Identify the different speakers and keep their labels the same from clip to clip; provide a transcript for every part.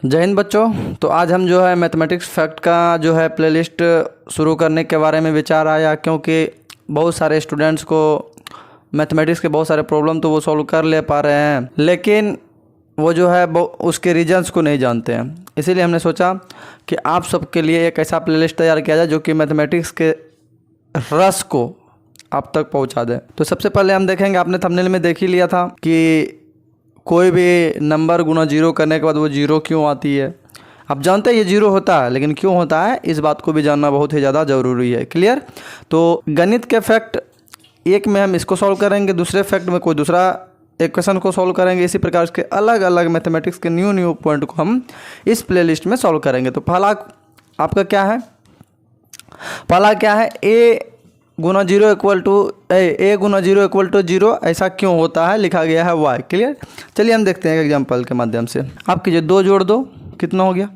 Speaker 1: जय हिंद बच्चों। तो आज हम जो है मैथमेटिक्स फैक्ट का जो है प्लेलिस्ट शुरू करने के बारे में विचार आया, क्योंकि बहुत सारे स्टूडेंट्स को मैथमेटिक्स के बहुत सारे प्रॉब्लम तो वो सॉल्व कर ले पा रहे हैं, लेकिन वो जो है उसके रीजंस को नहीं जानते हैं। इसीलिए हमने सोचा कि आप सबके लिए एक ऐसा प्लेलिस्ट तैयार किया जाए जो कि मैथमेटिक्स के रस को आप तक पहुंचा दे। तो सबसे पहले हम देखेंगे, आपने थंबनेल में देख ही लिया था कि कोई भी नंबर गुना जीरो करने के बाद वो जीरो क्यों आती है। आप जानते हैं ये जीरो होता है, लेकिन क्यों होता है इस बात को भी जानना बहुत ही ज़्यादा ज़रूरी है। क्लियर? तो गणित के फैक्ट एक में हम इसको सॉल्व करेंगे, दूसरे फैक्ट में कोई दूसरा इक्वेशन को सॉल्व करेंगे। इसी प्रकार के अलग अलग मैथमेटिक्स के न्यू पॉइंट को हम इस प्लेलिस्ट में सॉल्व करेंगे। तो पहला आपका क्या है? पहला क्या है? ए गुना जीरो इक्वल टू ए गुना जीरो इक्वल टू जीरो, ऐसा क्यों होता है? लिखा गया है वाई। क्लियर? चलिए हम देखते हैं एग्जाम्पल के माध्यम से। आप कीजिए, 2 जोड़ 2 कितना हो गया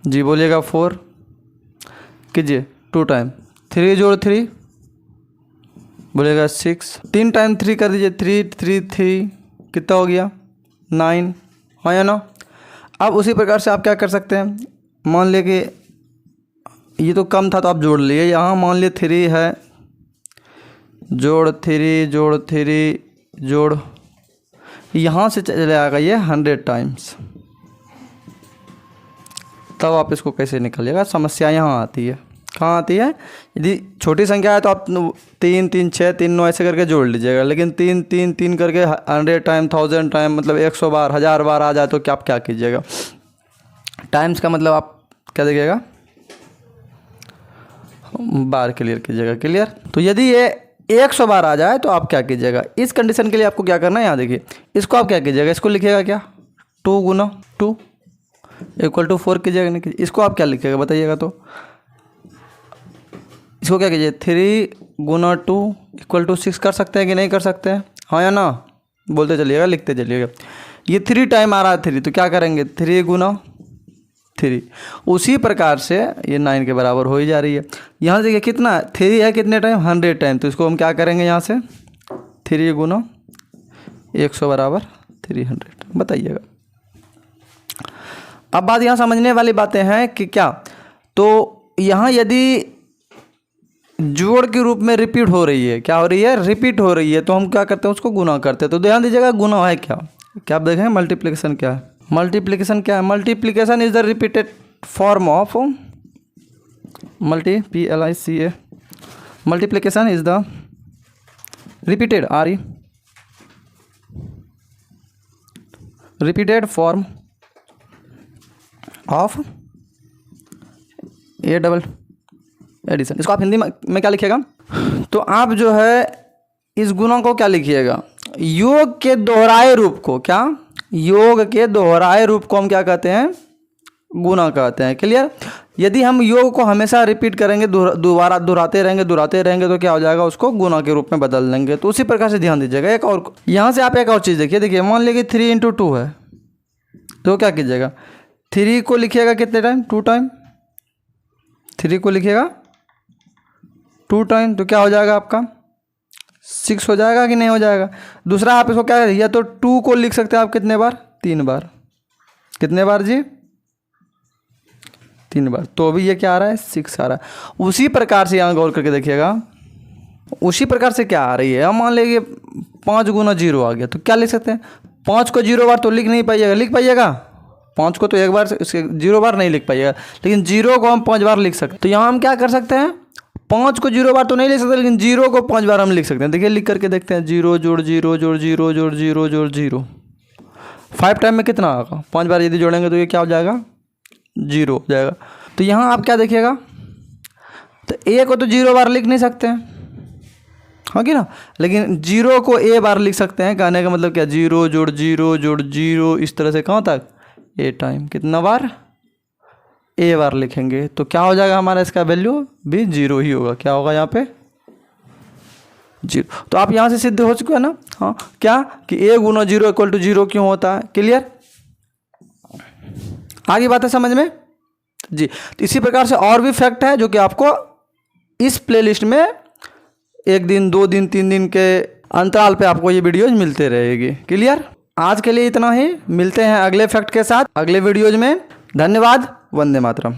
Speaker 1: जी? बोलिएगा 4। कीजिए 2 टाइम 3 जोड़ 3 बोलिएगा 6। 3 टाइम 3 कर दीजिए, 3 3 3 कितना हो गया? 9। हाँ या ना? अब उसी प्रकार से आप क्या कर सकते हैं, मान लिया कि ये तो कम था तो आप जोड़ लिए। यहाँ मान लिए 3 है, जोड़ 3 जोड़ 3 जोड़, यहाँ से चले आएगा ये 100 टाइम्स। तब आप इसको कैसे निकालिएगा? समस्या यहाँ आती है। कहाँ आती है? यदि छोटी संख्या है तो आप 3 3 6 3 9 ऐसे करके जोड़ लीजिएगा, लेकिन 3 3 3 करके 100 टाइम 1000 टाइम मतलब 100 बार 1000 बार आ जाए तो क्या आप क्या कीजिएगा? टाइम्स का मतलब आप क्या देखिएगा? बार क्लियर कीजिएगा। क्लियर? तो यदि ये 100 बार आ जाए तो आप क्या कीजिएगा? इस कंडीशन के लिए आपको क्या करना है, यहाँ देखिए, इसको आप क्या कीजिएगा? इसको लिखिएगा क्या? 2 गुना 2 इक्वल टू 4 कीजिएगा। नहीं, इसको आप क्या लिखिएगा बताइएगा? तो इसको क्या कीजिए? 3 गुना 2 इक्वल टू 6 कर सकते हैं कि नहीं कर सकते हैं? हाँ या ना? बोलते चलिएगा, लिखते चलिएगा। ये 3 टाइम आ रहा है 3, तो क्या करेंगे? 3 गुना 3। उसी प्रकार से ये 9 के बराबर हो ही जा रही है। यहाँ से देखिए कितना 3 है, कितने टाइम? 100 टाइम। तो इसको हम क्या करेंगे? यहाँ से 3 गुना 100 बराबर 300। बताइएगा। अब बात यहाँ समझने वाली बातें हैं कि क्या, तो यहाँ यदि जोड़ के रूप में रिपीट हो रही है, क्या हो रही है? रिपीट हो रही है, तो हम क्या करते हैं? उसको गुना करते हैं। तो ध्यान दीजिएगा, गुना है क्या? क्या आप देखें? मल्टीप्लिकेशन क्या है? मल्टीप्लिकेशन क्या है? Multiplication is the repeated form of PLICA। Multiplication is the repeated repeated form of a double addition. इसको आप हिंदी में क्या लिखिएगा? तो आप जो है इस गुना को क्या लिखिएगा? योग के दोहराए रूप को, क्या? योग के दोहराए रूप को हम क्या कहते हैं? गुना कहते हैं। क्लियर? यदि हम योग को हमेशा रिपीट करेंगे, दोबारा दोहराते रहेंगे तो क्या हो जाएगा? उसको गुना के रूप में बदल देंगे। तो उसी प्रकार से ध्यान दीजिएगा। एक और यहाँ से आप एक और चीज़ देखिए, मान लीजिए 3 × 2 है, तो क्या कीजिएगा? 3 को लिखिएगा कितने टाइम? 2 टाइम। 3 को लिखिएगा 2 टाइम, तो क्या हो जाएगा आपका? 6 हो जाएगा कि नहीं हो जाएगा? दूसरा आप इसको क्या, या तो 2 को लिख सकते हैं आप कितने बार? 3 बार। कितने बार जी? 3 बार। तो अभी ये क्या आ रहा है? 6 आ रहा है। उसी प्रकार से यहाँ गौर करके देखिएगा, उसी प्रकार से क्या आ रही है? हम मान लीजिए 5 गुना 0 आ गया, तो क्या लिख सकते हैं? 5 को 0 बार तो लिख नहीं पाइएगा। लिख पाइएगा? 5 को तो एक बार 0 बार नहीं लिख पाइएगा, लेकिन 0 को हम 5 बार लिख सकते हैं। तो यहाँ हम क्या कर सकते हैं? 5 को 0 बार तो नहीं लिख सकते, लेकिन 0 को 5 बार हम लिख सकते हैं। देखिए लिख करके देखते हैं। 0 जोड़ 0 जोड़ 0 जोड़ 0 जोड़ 0, 5 टाइम में कितना आएगा? 5 बार यदि जोड़ेंगे तो ये क्या हो जाएगा? 0 हो जाएगा। तो यहाँ आप क्या देखिएगा? तो a को तो 0 बार लिख नहीं सकते हैं, हाँ कि ना? लेकिन 0 को a बार लिख सकते हैं। कहने का मतलब क्या? 0 जोड़ 0 जोड़ 0, इस तरह से कहाँ तक? a time. कितना बार? a बार लिखेंगे तो क्या हो जाएगा हमारा? इसका वैल्यू भी 0 ही होगा। क्या होगा यहाँ पे? 0। तो आप यहाँ से सिद्ध हो चुके हैं ना? हाँ, क्या कि a गुना 0 इक्वल टू 0 क्यों होता है? क्लियर? आगे बात है समझ में जी। तो इसी प्रकार से और भी फैक्ट है जो कि आपको इस प्लेलिस्ट में 1 दिन 2 दिन 3 दिन के अंतराल पे आपको ये वीडियोज मिलते रहेगी। क्लियर? आज के लिए इतना ही, मिलते हैं अगले फैक्ट के साथ अगले वीडियोज में। धन्यवाद। वंदे मातरम।